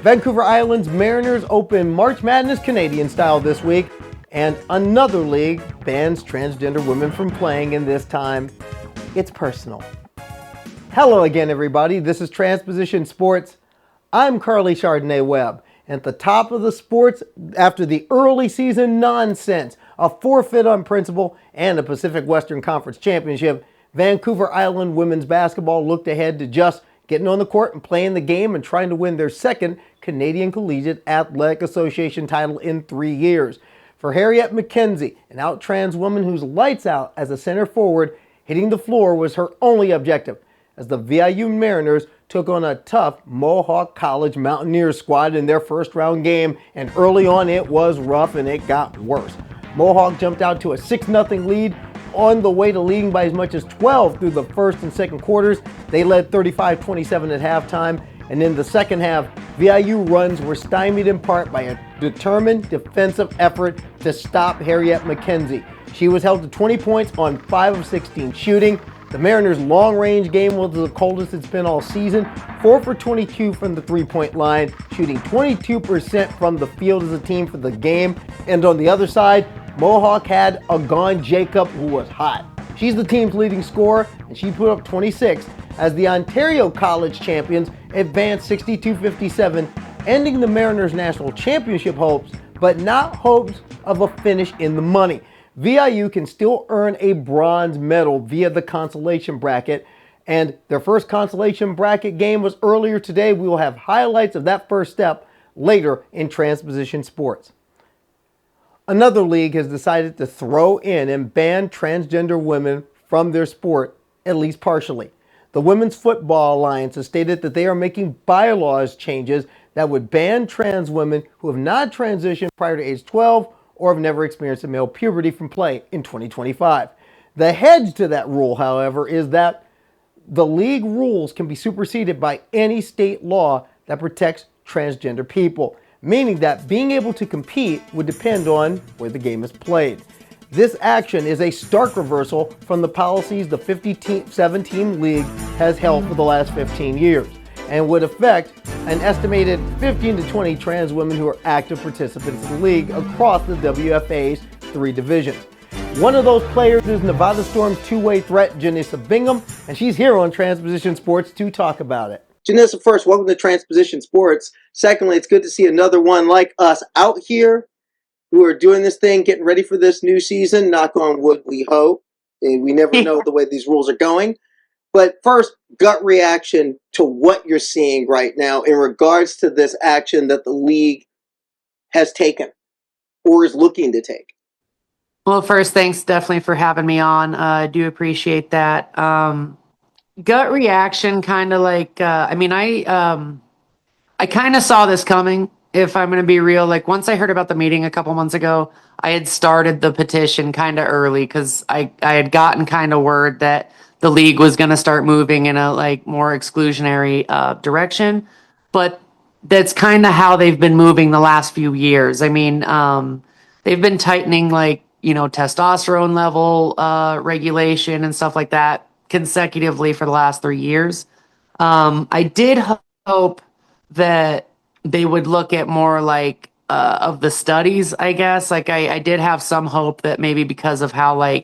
Vancouver Island's Mariners open March Madness Canadian style this week, and another league bans transgender women from playing, and this time, it's personal. Hello again, everybody. This is Transposition Sports. I'm Carly Chardonnay-Webb. And at the top of the sports, after the early season nonsense, a forfeit on principle, and a Pacific Western Conference championship, Vancouver Island women's basketball looked ahead to just getting on the court and playing the game and trying to win their second Canadian Collegiate Athletic Association title in 3 years. For Harriet McKenzie, an out trans woman who's lights out as a center forward, hitting the floor was her only objective, as the VIU Mariners took on a tough Mohawk College Mountaineers squad in their first round game, and early on it was rough and it got worse. Mohawk jumped out to a 6-0 lead on the way to leading by as much as 12 through the first and second quarters. They led 35-27 at halftime, and in the second half, VIU runs were stymied in part by a determined defensive effort to stop Harriet McKenzie. She was held to 20 points on 5 of 16 shooting. The Mariners' long-range game was the coldest it's been all season, 4 for 22 from the three-point line, shooting 22% from the field as a team for the game. And on the other side, Mohawk had Agon Jacob, who was hot. She's the team's leading scorer, and she put up 26 as the Ontario College champions advanced 62-57, ending the Mariners' national championship hopes, but not hopes of a finish in the money. VIU can still earn a bronze medal via the consolation bracket, and their first consolation bracket game was earlier today. We will have highlights of that first step later in Transposition Sports. Another league has decided to throw in and ban transgender women from their sport, at least partially. The Women's Football Alliance has stated that they are making bylaws changes that would ban trans women who have not transitioned prior to age 12 or have never experienced a male puberty from play in 2025. The hedge to that rule, however, is that the league rules can be superseded by any state law that protects transgender people, meaning that being able to compete would depend on where the game is played. This action is a stark reversal from the policies the 57-team league has held for the last 15 years and would affect an estimated 15 to 20 trans women who are active participants in the league across the WFA's 3 divisions. One of those players is Nevada Storm's two-way threat, Janissa Bingham, and she's here on Transposition Sports to talk about it. Janissa, first, welcome to Transposition Sports. Secondly, it's good to see another one like us out here who are doing this thing, getting ready for this new season. Knock on wood, we hope. We never know the way these rules are going. But first, gut reaction to what you're seeing right now in regards to this action that the league has taken or is looking to take. Well, first, thanks definitely for having me on. I do appreciate that. Gut reaction, kind of like, I kind of saw this coming, if I'm going to be real. Like, once I heard about the meeting a couple months ago, I had started the petition kind of early because I had gotten kind of word that the league was going to start moving in a more exclusionary direction. But that's kind of how they've been moving the last few years. I mean, they've been tightening testosterone level regulation and stuff like that consecutively for the last 3 years. I did hope that they would look at more of the studies, I guess. I did have some hope that maybe because of how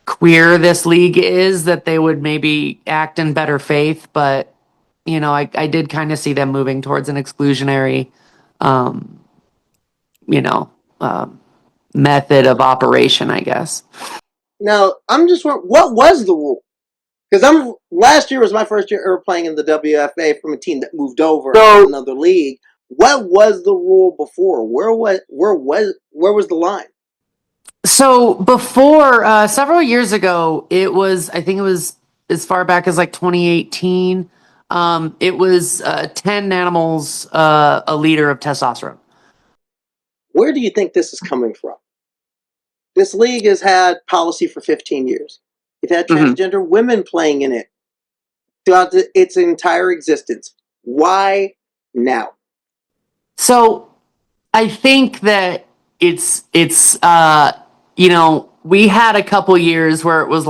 queer this league is, that they would maybe act in better faith. But, I did kind of see them moving towards an exclusionary, method of operation, I guess. Now, I'm just wondering, what was the rule? Because last year was my first year ever playing in the WFA from a team that moved over to another league. What was the rule before? Where was the line? So before, several years ago, I think it was as far back as 2018. It was 10 nanomals a liter of testosterone. Where do you think this is coming from? This league has had policy for 15 years. It had transgender women playing in it throughout its entire existence. Why now? So I think that it's we had a couple years where it was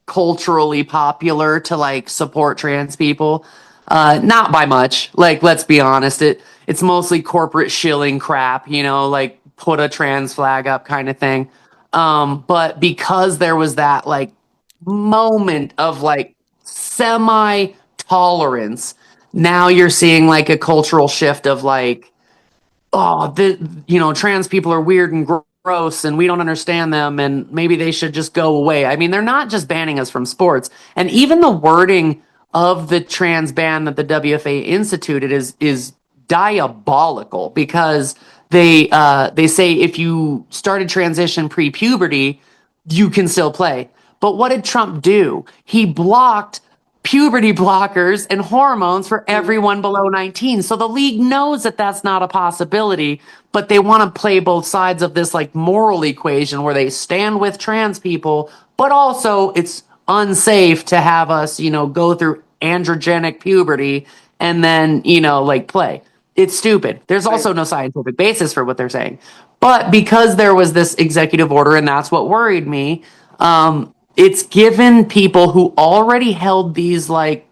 culturally popular to support trans people. Not by much. Like, let's be honest, it's mostly corporate shilling crap, like put a trans flag up kind of thing. But because there was that like moment of like semi tolerance, now you're seeing like a cultural shift of like, oh, trans people are weird and gross and we don't understand them and maybe they should just go away. I mean, they're not just banning us from sports. And even the wording of the trans ban that the WFA instituted is diabolical because they say if you started transition pre-puberty, you can still play. But what did Trump do? He blocked puberty blockers and hormones for everyone below 19. So the league knows that that's not a possibility, but they want to play both sides of this like moral equation where they stand with trans people, but also it's unsafe to have us, go through androgenic puberty and then, like play. It's stupid. There's also no scientific basis for what they're saying. But because there was this executive order, and that's what worried me, it's given people who already held these like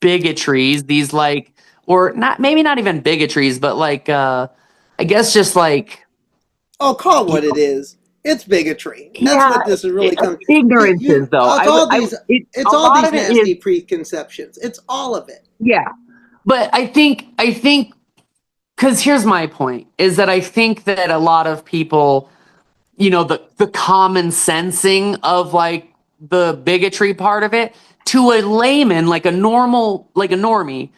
bigotries, these like, or not, maybe not even bigotries, but like, I guess just like, Oh, call it what it is. It's bigotry. That's yeah, what this is really coming. ignorances though. It's A all lot these of it nasty is, preconceptions. It's all of it. yeah. But I think, because here's my point, is that I think that a lot of people, the common sensing of like the bigotry part of it to a layman, like a normie,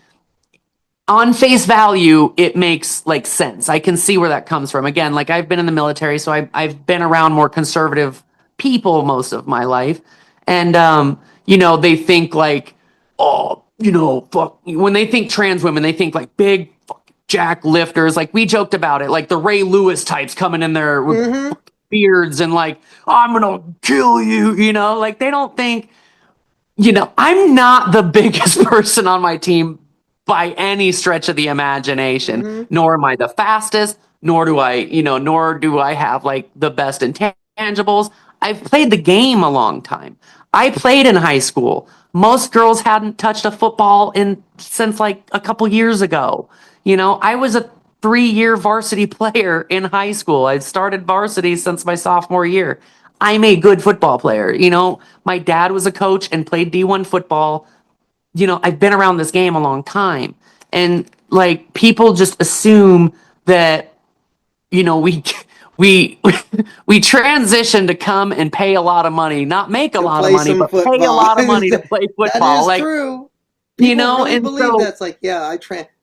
on face value, it makes like sense. I can see where that comes from. Again, like I've been in the military, so I've been around more conservative people most of my life. And, they think like, oh, fuck. When they think trans women, they think like big jack lifters. Like we joked about it, like the Ray Lewis types coming in there with beards and like, I'm gonna kill you, like they don't think, I'm not the biggest person on my team by any stretch of the imagination, nor am I the fastest, nor do I have like the best intangibles. I've played the game a long time. I played in high school. Most girls hadn't touched a football since like a couple years ago. I was a 3-year varsity player in high school. I started varsity since my sophomore year. I'm a good football player. My dad was a coach and played D1 football. I've been around this game a long time. And like people just assume that, we we transition to come and pay a lot of money, not make a lot of money, but pay a lot of money to play football. That is true. People really and believe that's like, yeah,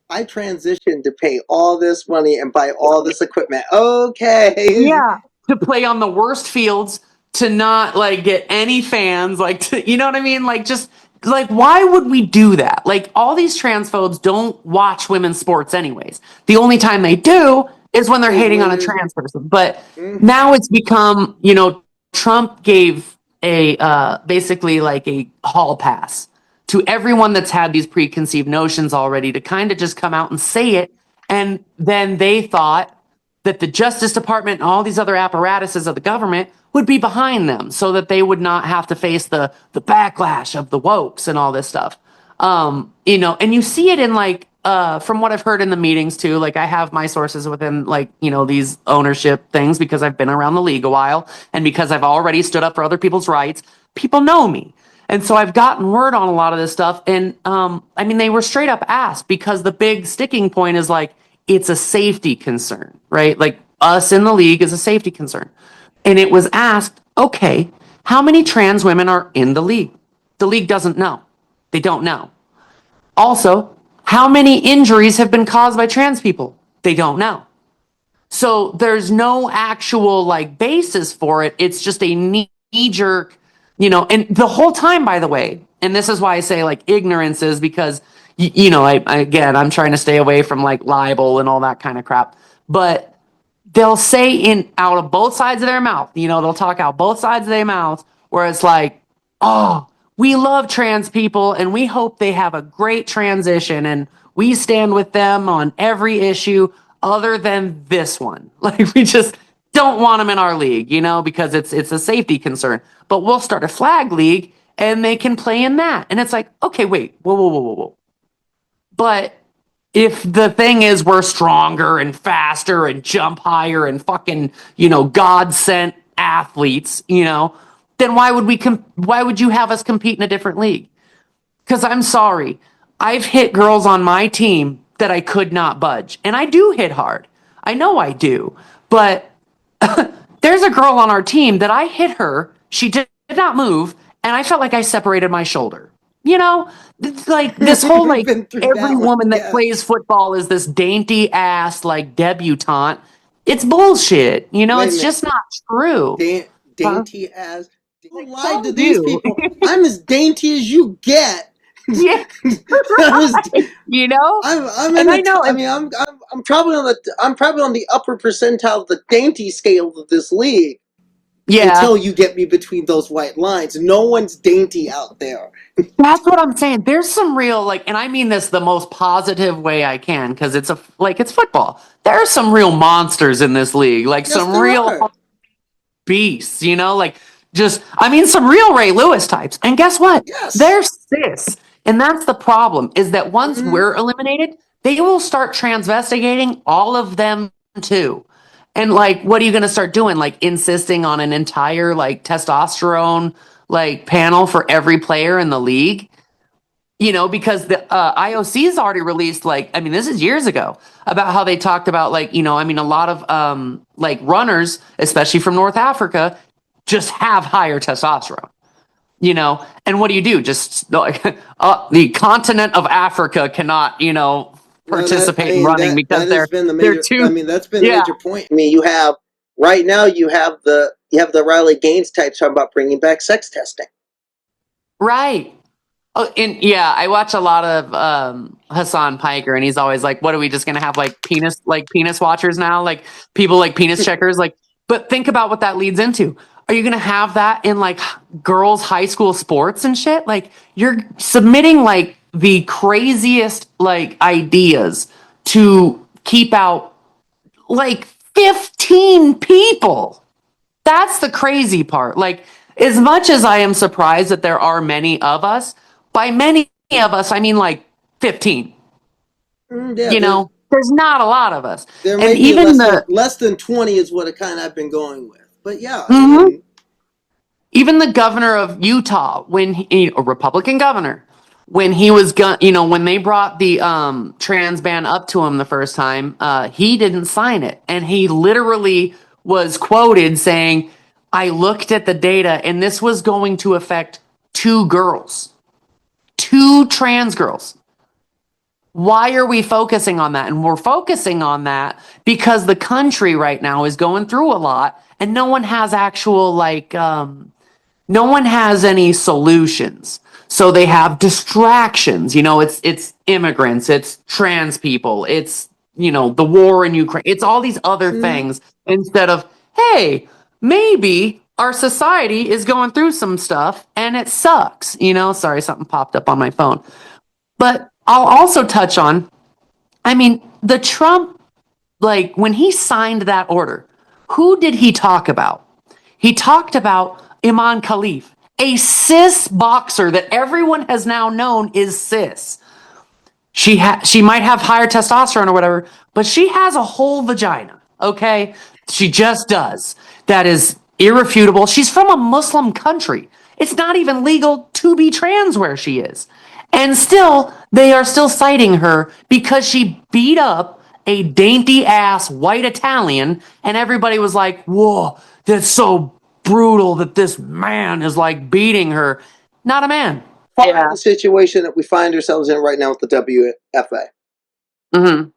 I transitioned to pay all this money and buy all this equipment. Okay. Yeah, to play on the worst fields, to not like get any fans, like you know what I mean? Like just like why would we do that? Like all these transphobes don't watch women's sports anyways. The only time they do is when they're hating on a trans person. But now it's become, Trump gave a basically like a hall pass to everyone that's had these preconceived notions already to kind of just come out and say it. And then they thought that the Justice Department and all these other apparatuses of the government would be behind them so that they would not have to face the backlash of the wokes and all this stuff. And you see it in like, from what I've heard in the meetings too, like I have my sources within like, these ownership things because I've been around the league a while and because I've already stood up for other people's rights. People know me. And so I've gotten word on a lot of this stuff. And they were straight up asked because the big sticking point is like, it's a safety concern, right? Like us in the league is a safety concern. And it was asked, okay, how many trans women are in the league? The league doesn't know. They don't know. Also, how many injuries have been caused by trans people? They don't know. So there's no actual like basis for it. It's just a knee-jerk, and the whole time, by the way, and this is why I say like ignorance is because I'm trying to stay away from like libel and all that kind of crap. But they'll say out of both sides of their mouth, they'll talk out both sides of their mouths where it's like, oh, we love trans people and we hope they have a great transition and we stand with them on every issue other than this one. Like we just don't want them in our league, because it's a safety concern. But we'll start a flag league and they can play in that. And it's like, okay, wait, whoa. But if the thing is we're stronger and faster and jump higher and fucking, God sent athletes, then why would you have us compete in a different league? Because I'm sorry, I've hit girls on my team that I could not budge. And I do hit hard. I know I do. But there's a girl on our team that I hit her. She did not move. And I felt like I separated my shoulder. It's like this whole, like, every woman that plays football is this dainty ass, like, debutante. It's bullshit. It's just not true. Dainty ass. Don't lie to these people. I'm as dainty as you get. Yeah. I'm probably on the upper percentile of the dainty scale of this league. Yeah. Until you get me between those white lines. No one's dainty out there. That's what I'm saying. There's some real, and I mean this the most positive way I can, because it's football. There are some real monsters in this league, some real beasts, some real Ray Lewis types. And guess what? Yes. They're cis. And that's the problem, is that once we're eliminated, they will start transvestigating all of them too. And what are you going to start doing? Insisting on an entire testosterone panel for every player in the league? Because the IOC's already released this is years ago, about how they talked about a lot of runners, especially from North Africa, just have higher testosterone. And what do? Just the continent of Africa cannot, participate in running because they're too. That's been the major point. You have right now. You have the Riley Gaines types talking about bringing back sex testing. Right. Oh, and I watch a lot of Hassan Piker, and he's always like, "What are we just gonna have penis watchers now? People penis checkers?" But think about what that leads into. Are you gonna have that in girls' high school sports and shit? You're submitting the craziest ideas to keep out 15 people. That's the crazy part. As much as I am surprised that there are many of us, by many of us I mean 15. There's not a lot of us. There may be less than 20 is what I've been going with. But yeah. Even the governor of Utah, a Republican governor, when he was when they brought the trans ban up to him the first time, he didn't sign it, and he literally was quoted saying, "I looked at the data, and this was going to affect 2 girls, 2 trans girls. Why are we focusing on that?" And we're focusing on that because the country right now is going through a lot, and no one has actual no one has any solutions. So they have distractions. It's immigrants, it's trans people, it's the war in Ukraine. It's all these other things, instead of, hey, maybe our society is going through some stuff and it sucks. Sorry, something popped up on my phone. But I'll also touch on, the Trump, when he signed that order, who did he talk about? He talked about Iman Khalif, a cis boxer that everyone has now known is cis. She might have higher testosterone or whatever, but she has a whole vagina, okay? She just does. That is irrefutable. She's from a Muslim country. It's not even legal to be trans where she is. And still, they are still citing her because she beat up a dainty ass white Italian, and everybody was like, whoa, that's so brutal that this man is beating her. Not a man. The situation that we find ourselves in right now with the WFA.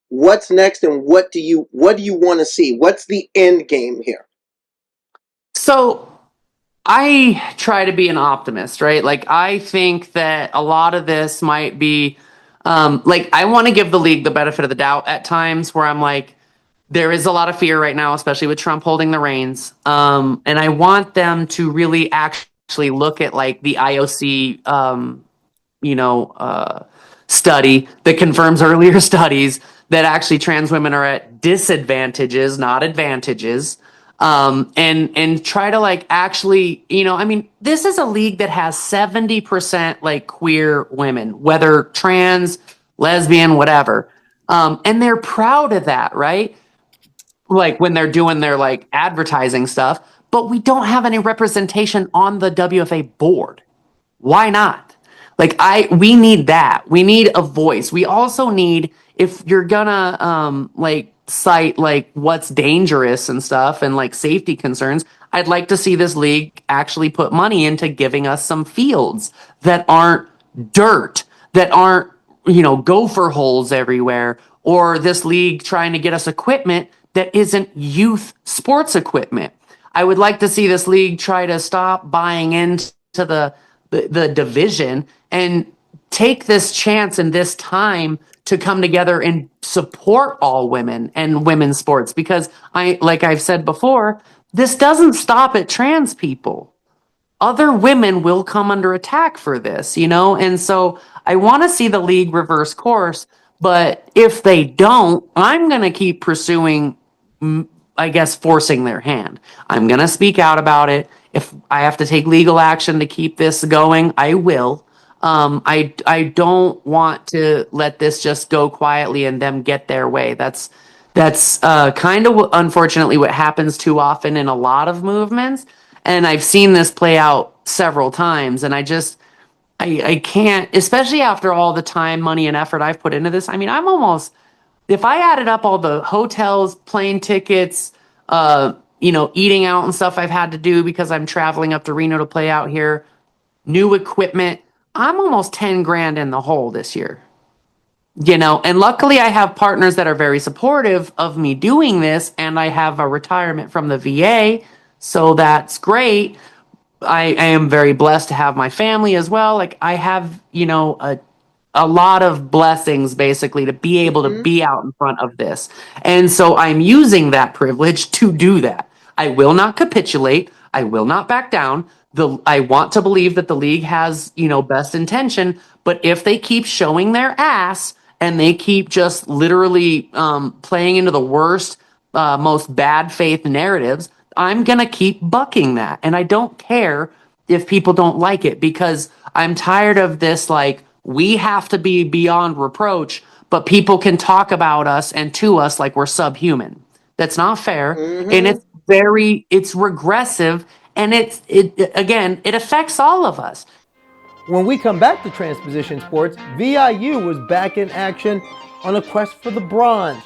What's next, and what do you want to see? What's the end game here? So I try to be an optimist, right? I think that a lot of this might be I want to give the league the benefit of the doubt at times, where I'm there is a lot of fear right now, especially with Trump holding the reins. And I want them to really actually look at the IOC, study that confirms earlier studies that actually trans women are at disadvantages, not advantages. and try to like actually, I mean, this is a league that has 70% like queer women, whether trans, lesbian, whatever. And they're proud of that, right? Like when they're doing their like advertising stuff, but we don't have any representation on the WFA board. Why not? Like we need that. We need a voice. We also need, if you're gonna like cite like what's dangerous and stuff and like safety concerns, I'd like to see this league actually put money into giving us some fields that aren't dirt, that aren't, gopher holes everywhere, or this league trying to get us equipment that isn't youth sports equipment. I would like to see this league try to stop buying into the division and take this chance and this time to come together and support all women and women's sports, because like I've said before, this doesn't stop at trans people. Other women will come under attack for this, and so I want to see the league reverse course. But if they don't, I'm going to keep pursuing, I guess, forcing their hand. I'm going to speak out about it. If I have to take legal action to keep this going, I will. I don't want to let this just go quietly and them get their way. That's kind of unfortunately what happens too often in a lot of movements. And I've seen this play out several times. And I can't, especially after all the time, money, and effort I've put into this. I mean, if I added up all the hotels, plane tickets, eating out and stuff I've had to do because I'm traveling up to Reno to play out here, new equipment, I'm almost 10 grand in the hole this year. And luckily I have partners that are very supportive of me doing this, and I have a retirement from the VA, so that's great. I am very blessed to have my family as well. Like I have, a lot of blessings basically to be able to be out in front of this. And so I'm using that privilege to do that. I will not capitulate. I will not back down. I want to believe that the league has, best intention, but if they keep showing their ass and they keep just literally playing into the worst, most bad faith narratives, I'm going to keep bucking that. And I don't care if people don't like it, because I'm tired of this, like, we have to be beyond reproach, but people can talk about us and to us like we're subhuman. That's not fair. And it's regressive. And it affects all of us. When we come back to Transposition Sports, VIU was back in action on a quest for the bronze.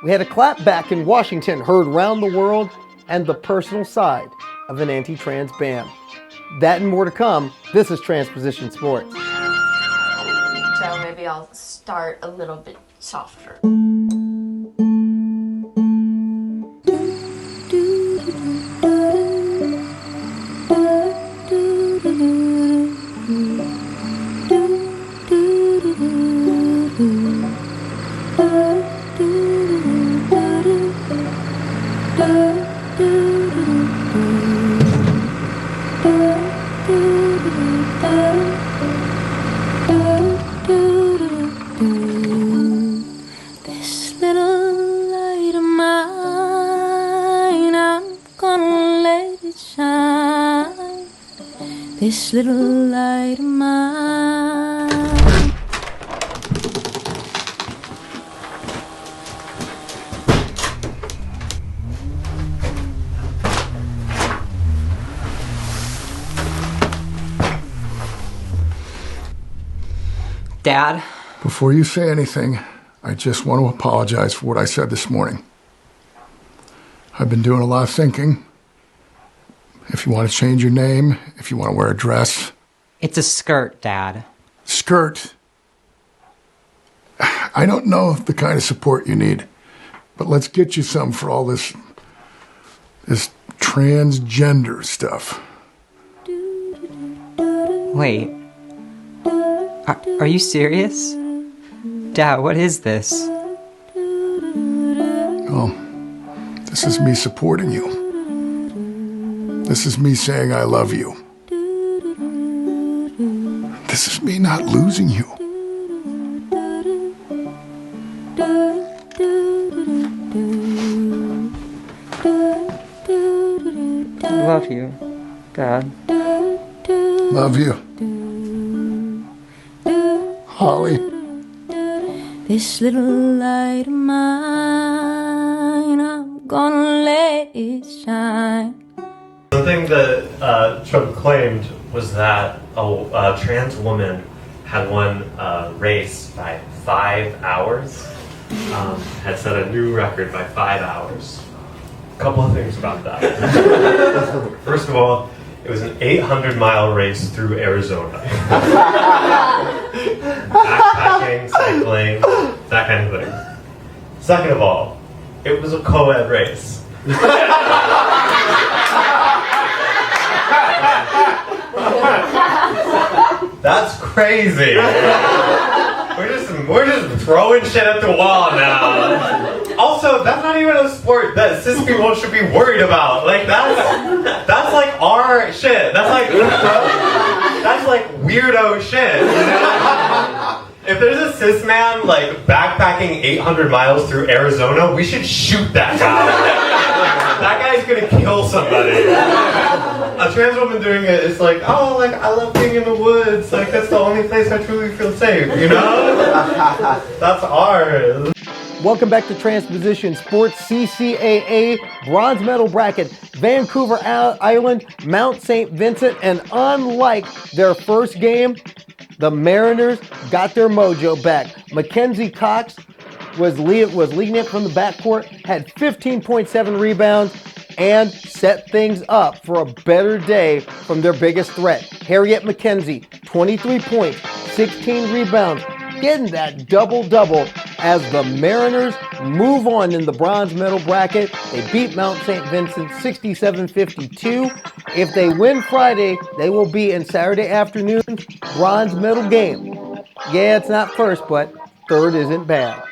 We had a clapback in Washington heard around the world, and the personal side of an anti-trans ban. That and more to come. This is Transposition Sports. So maybe I'll start a little bit softer. This little light of mine. Dad? Before you say anything, I just want to apologize for what I said this morning. I've been doing a lot of thinking. If you want to change your name, if you want to wear a dress. It's a skirt, Dad. Skirt? I don't know the kind of support you need, but let's get you some for all this transgender stuff. Wait. Are you serious? Dad, what is this? Oh, this is me supporting you. This is me saying I love you. This is me not losing you. love you, Dad. Love you. Holly. This little light of mine, I'm gonna let it shine. The thing that Trump claimed was that a trans woman had won a race by 5 hours, had set a new record by 5 hours. A couple of things about that. First of all, it was an 800-mile race through Arizona. Backpacking, cycling, that kind of thing. Second of all, it was a co-ed race. That's crazy. We're just throwing shit at the wall now. Also, that's not even a sport that cis people should be worried about. Like that's like our shit. That's like weirdo shit. You know? If there's a cis man like backpacking 800 miles through Arizona, we should shoot that guy. That guy's gonna kill somebody. A trans woman doing it is like, oh, like I love being in the woods. Like that's the only place I truly feel safe. You know? That's ours. Welcome back to Transposition Sports CCAA bronze medal bracket. Vancouver Island, Mount St. Vincent, and unlike their first game, the Mariners got their mojo back. Mackenzie Cox was leading it from the backcourt, had 15.7 rebounds, and set things up for a better day from their biggest threat. Harriet McKenzie, 23 points, 16 rebounds, getting that double-double as the Mariners move on in the bronze medal bracket. They beat Mount St. Vincent 67-52. If they win Friday, they will be in Saturday afternoon's bronze medal game. Yeah, it's not first, but third isn't bad.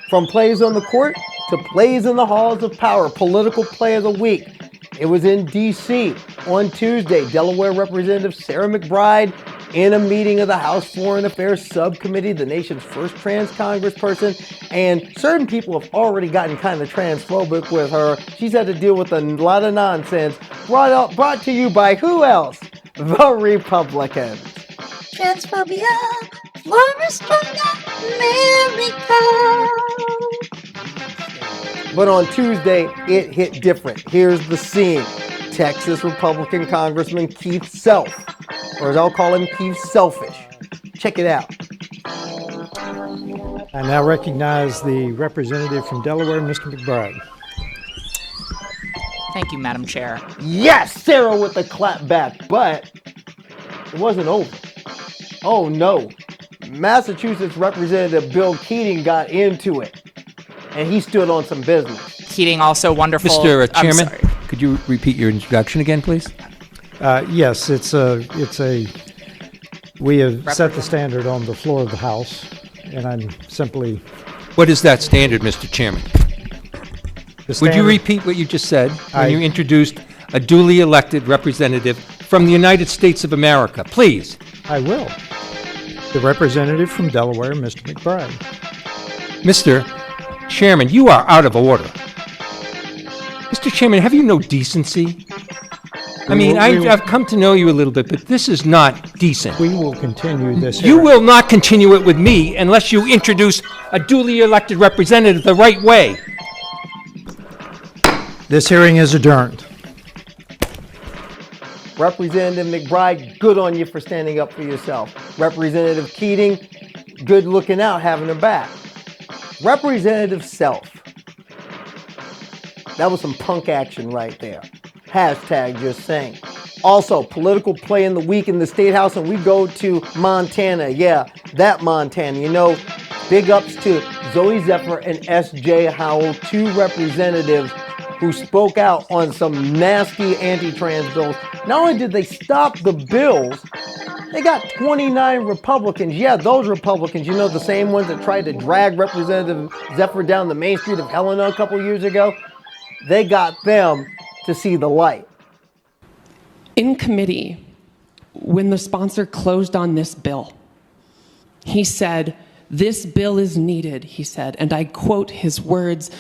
From plays on the court to plays in the halls of power, political play of the week. It was in D.C. on Tuesday. Delaware Representative Sarah McBride in a meeting of the House Foreign Affairs Subcommittee, the nation's first trans congressperson, and certain people have already gotten kind of transphobic with her. She's had to deal with a lot of nonsense brought to you by who else? The Republicans. Transphobia, Flores America. But on Tuesday, it hit different. Here's the scene. Texas Republican Congressman Keith Self, or as I'll call him, Keith Selfish. Check it out. I now recognize the representative from Delaware, Mr. McBride. Thank you, Madam Chair. Yes, Sarah with the clap back, but it wasn't over. Oh no. Massachusetts Representative Bill Keating got into it, and he stood on some business. Keating also wonderful. Mr. Chairman, could you repeat your introduction again, please? Yes, we have set the standard on the floor of the House, and I'm simply... What is that standard, Mr. Chairman? Would you repeat what you just said when you introduced a duly elected representative from the United States of America? Please. I will. The representative from Delaware, Mr. McBride. Mr. Chairman, you are out of order. Mr. Chairman, have you no decency? I mean, I've come to know you a little bit, but this is not decent. We will continue this. You will not continue it with me unless you introduce a duly elected representative the right way. This hearing is adjourned. Representative McBride, good on you for standing up for yourself. Representative Keating, good looking out, having her back. Representative Self. That was some punk action right there. Hashtag just saying. Also, political play in the week in the State House, and we go to Montana. Yeah, that Montana. You know, big ups to Zoe Zephyr and S.J. Howell, two representatives who spoke out on some nasty anti-trans bills. Not only did they stop the bills, they got 29 Republicans. Yeah, those Republicans, you know, the same ones that tried to drag Representative Zephyr down the main street of Helena a couple years ago. They got them to see the light. In committee, when the sponsor closed on this bill, he said, "This bill is needed," he said, and I quote his words,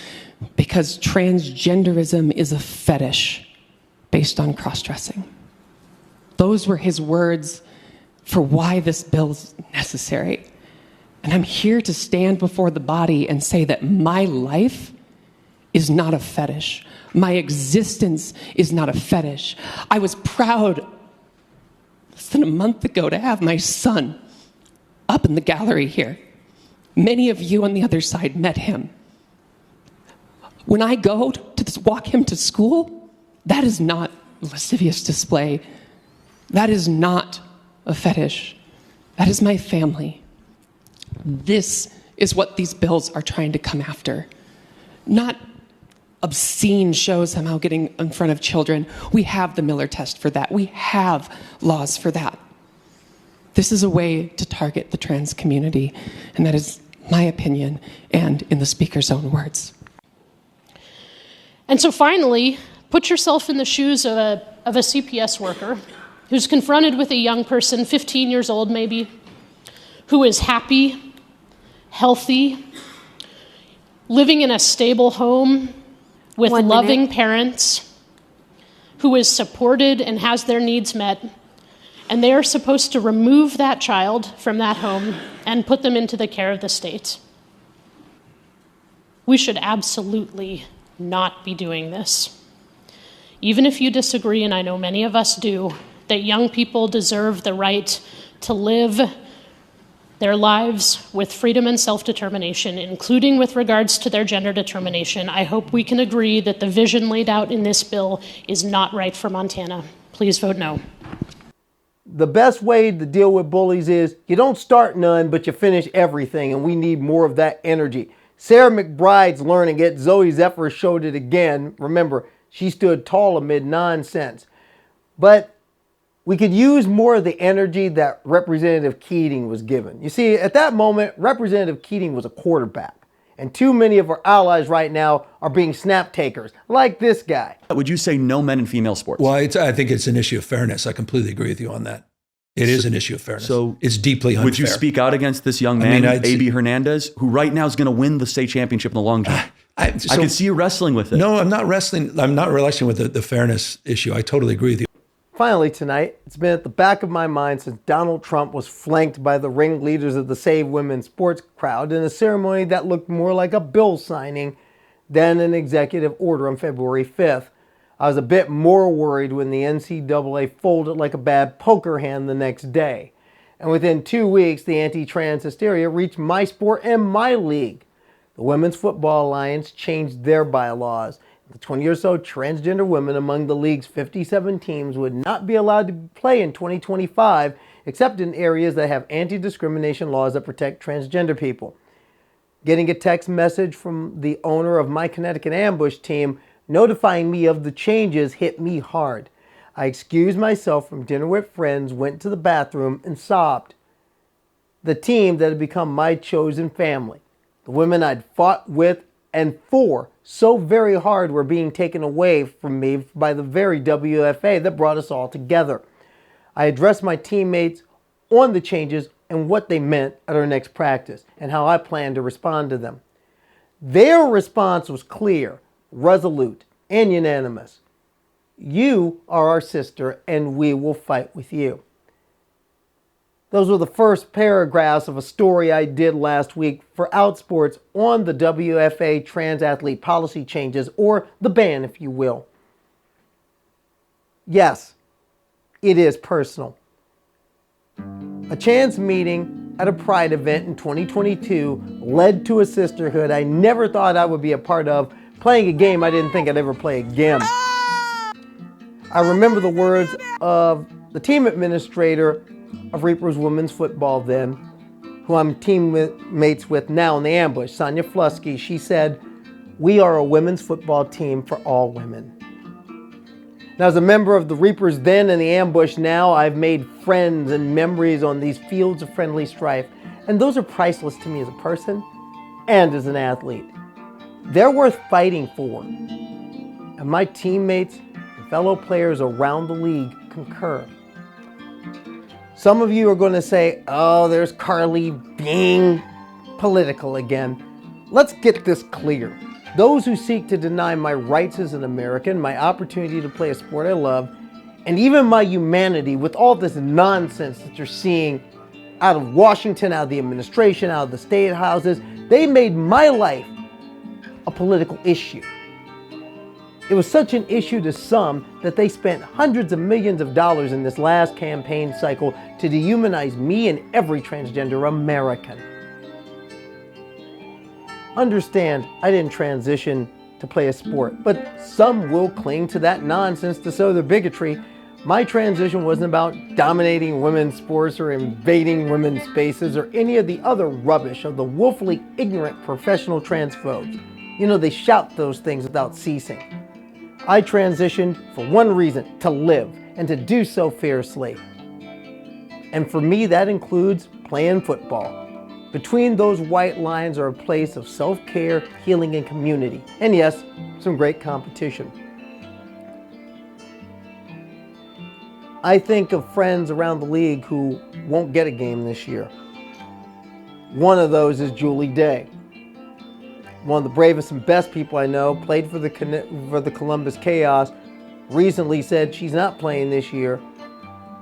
"because transgenderism is a fetish. based on cross-dressing. Those were his words for why this bill is necessary. And I'm here to stand before the body and say that my life is not a fetish. My existence is not a fetish. I was proud less than a month ago to have my son up in the gallery here. Many of you on the other side met him. When I go to walk him to school, that is not a lascivious display. That is not a fetish. That is my family. This is what these bills are trying to come after. Not obscene shows somehow getting in front of children. We have the Miller test for that. We have laws for that. This is a way to target the trans community, and that is my opinion and in the speaker's own words. And so finally, put yourself in the shoes of a CPS worker who's confronted with a young person, 15 years old maybe, who is happy, healthy, living in a stable home with loving parents, who is supported and has their needs met, and they are supposed to remove that child from that home and put them into the care of the state. We should absolutely not be doing this. Even if you disagree, and I know many of us do, that young people deserve the right to live their lives with freedom and self-determination, including with regards to their gender determination, I hope we can agree that the vision laid out in this bill is not right for Montana. Please vote no. The best way to deal with bullies is you don't start none, but you finish everything, and we need more of that energy. Sarah McBride's learning it. Zoe Zephyr showed it again. Remember, she stood tall amid nonsense. But we could use more of the energy that Representative Keating was given. You see, at that moment, Representative Keating was a quarterback. And too many of our allies right now are being snap takers, like this guy. Would you say no men in female sports? Well, I think it's an issue of fairness. I completely agree with you on that. It is an issue of fairness. So it's deeply unfair. Would you speak out against this young man, A.B. Hernandez, who right now is going to win the state championship in the long jump? I can see you wrestling with it. No, I'm not wrestling. I'm not wrestling with the fairness issue. I totally agree with you. Finally tonight, it's been at the back of my mind since Donald Trump was flanked by the ringleaders of the Save Women sports crowd in a ceremony that looked more like a bill signing than an executive order on February 5th. I was a bit more worried when the NCAA folded like a bad poker hand the next day. And within 2 weeks, the anti-trans hysteria reached my sport and my league. The Women's Football Alliance changed their bylaws. The 20 or so transgender women among the league's 57 teams would not be allowed to play in 2025, except in areas that have anti-discrimination laws that protect transgender people. Getting a text message from the owner of my Connecticut Ambush team notifying me of the changes hit me hard. I excused myself from dinner with friends, went to the bathroom, and sobbed. The team that had become my chosen family, the women I'd fought with and for so very hard, were being taken away from me by the very WFA that brought us all together. I addressed my teammates on the changes and what they meant at our next practice and how I planned to respond to them. Their response was clear, resolute, and unanimous. You are our sister, and we will fight with you. Those were the first paragraphs of a story I did last week for Outsports on the WFA trans athlete policy changes, or the ban, if you will. Yes, it is personal. A chance meeting at a Pride event in 2022 led to a sisterhood I never thought I would be a part of, playing a game I didn't think I'd ever play again. I remember the words of the team administrator of Reapers Women's Football then, who I'm teammates with now in the Ambush, Sonia Flusky. She said, "We are a women's football team for all women." Now, as a member of the Reapers then and the Ambush now, I've made friends and memories on these fields of friendly strife, and those are priceless to me as a person and as an athlete. They're worth fighting for, and my teammates and fellow players around the league concur. Some of you are going to say, "Oh, there's Carly being political again." Let's get this clear. Those who seek to deny my rights as an American, my opportunity to play a sport I love, and even my humanity with all this nonsense that you're seeing out of Washington, out of the administration, out of the state houses, they made my life a political issue. It was such an issue to some that they spent hundreds of millions of dollars in this last campaign cycle to dehumanize me and every transgender American. Understand, I didn't transition to play a sport, but some will cling to that nonsense to sow their bigotry. My transition wasn't about dominating women's sports or invading women's spaces or any of the other rubbish of the woefully ignorant professional transphobes. You know, they shout those things without ceasing. I transitioned for one reason, to live, and to do so fiercely. And for me, that includes playing football. Between those white lines are a place of self-care, healing, and community. And yes, some great competition. I think of friends around the league who won't get a game this year. One of those is Julie Day. One of the bravest and best people I know, played for the Columbus Chaos, recently said she's not playing this year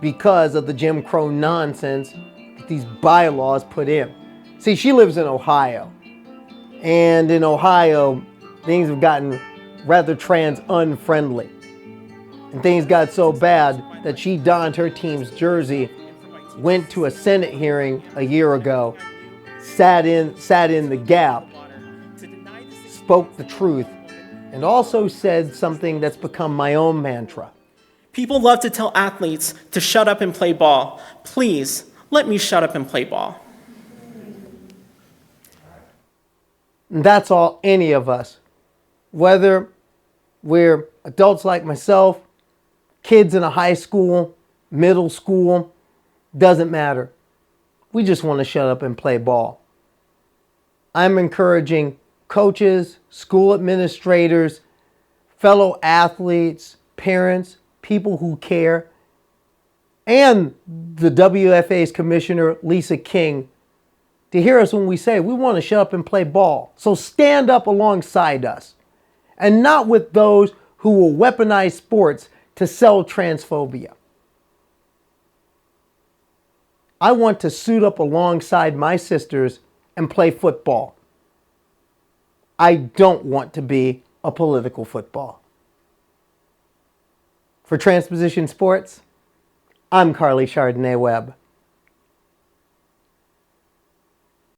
because of the Jim Crow nonsense that these bylaws put in. See, she lives in Ohio, and in Ohio, things have gotten rather trans-unfriendly. And things got so bad that she donned her team's jersey, went to a Senate hearing a year ago, sat in the gap, spoke the truth, and also said something that's become my own mantra. People love to tell athletes to shut up and play ball. Please, let me shut up and play ball. And that's all any of us, whether we're adults like myself, kids in a high school, middle school, doesn't matter. We just want to shut up and play ball. I'm encouraging coaches, school administrators, fellow athletes, parents, people who care, and the WFA's commissioner, Lisa King, to hear us when we say we want to shut up and play ball. So stand up alongside us, and not with those who will weaponize sports to sell transphobia. I want to suit up alongside my sisters and play football. I don't want to be a political football. For Transposition Sports, I'm Carly Chardonnay Webb.